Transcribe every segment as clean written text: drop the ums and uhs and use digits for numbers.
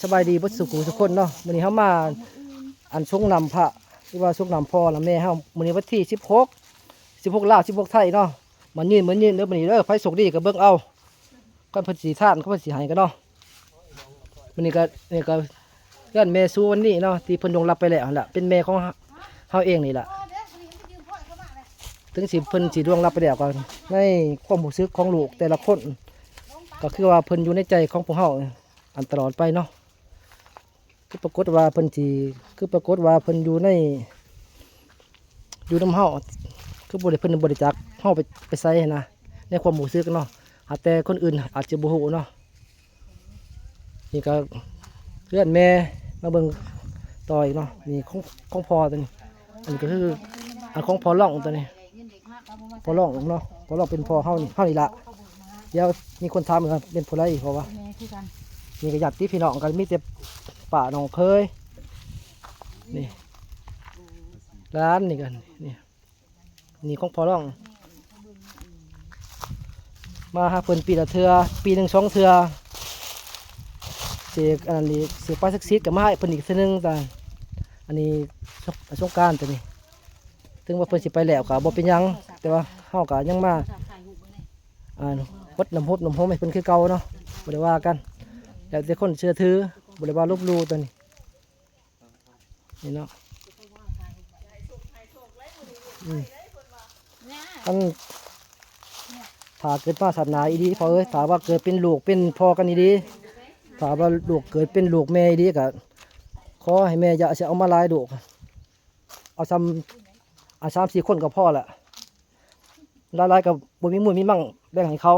สบายดีเบ่สุขุทุกคนเนาะมื้อนี้เฮามาอันทรงนำพระที่ว่าทรงนำพ่อและแม่เฮามื้อนี้วันที่16ลาว16ไทยเนาะมันยืนเด้อมื้อนี้เด้อไผสุขดีก็เบิ่งเอาก่อนเพิ่นสิทานก็เพิ่นสิให้กันเนาะมื้อนี้ก็เพื่อนแม่สู้วันนี้เนาะที่เพิ่นลงรับไปแล้วหั่นล่ะเป็นแม่ของเฮาเองนี่ล่ะถึงสิเพิ่นสิล่วงรับไปแล้วก็ในความรู้สึกของลูกแต่ละคนก็คือว่าเพิ่นอยู่ในใจของพวกเฮาอันตลอดไปเนาะคือปรากฏว่าเพิ่นสิคือปรากฏว่าเพิ่นอยู่นำเฮาคือบ่ได้เพิ่นบ่ได้จักเฮาไปใส่นะในความรู้สึกเนาะแต่คนอื่นอาจจะบ่ฮู้เนาะนี่ก็เพื่อนแม่มาเบิ่งต่ออีกเนาะนี่ของพ่อตัวนี้อันนี้ก็คืออันของพ่อร่องตัวนี้พ่อร่องเนาะพ่อร่องเป็นพ่อเฮานี่ละเดี๋ยวมีคนถามเหมือนกันเป็นผู้ใดเพราะว่านี่ก็ญาติพี่น้องกันมีแต่ป่าน้องเคยนี่ร้านนี่กันนี่ของพ่อร่องมาหาเพิ่นปีละเทื่อปีหนึ่ง2 เทื่อเสกอันนี้เสกปลาสักซีดกับมาให้เพิ่นอีกเทื่อนึงแต่อันนี้สงกรานต์ตัวนี้ถึงว่าเพิ่นสิไปแล้วก็บ่เป็นหยังแต่ว่าเฮาก็ยังมาวัดน้ำพุน้ำหอมให้เพิ่นคือเก่าเนาะบ่ได้ว่ากันแล้วแต่คนเชื่อถือบ่ได้ว่าลบหลู่ตัวนี้นี่เนาะอันถ้าเกิดมาศาสนาอีดีพอถ้าว่าเกิดเป็นลูกเป็นพ่อกันอีดีถ้าว่าลูกเกิดเป็นลูกแม่อีดีก็ขอให้แม่อย่าเอามาหลายลูกเอา3-4 คนก็พอละหลายๆกับบ่มีมีมั่งแบ่งให้เขา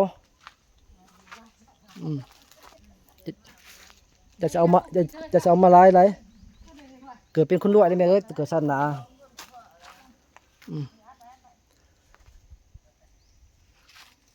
จะเอามาหลายเกิดเป็นคนรวยได้แม่เกิดศาสนา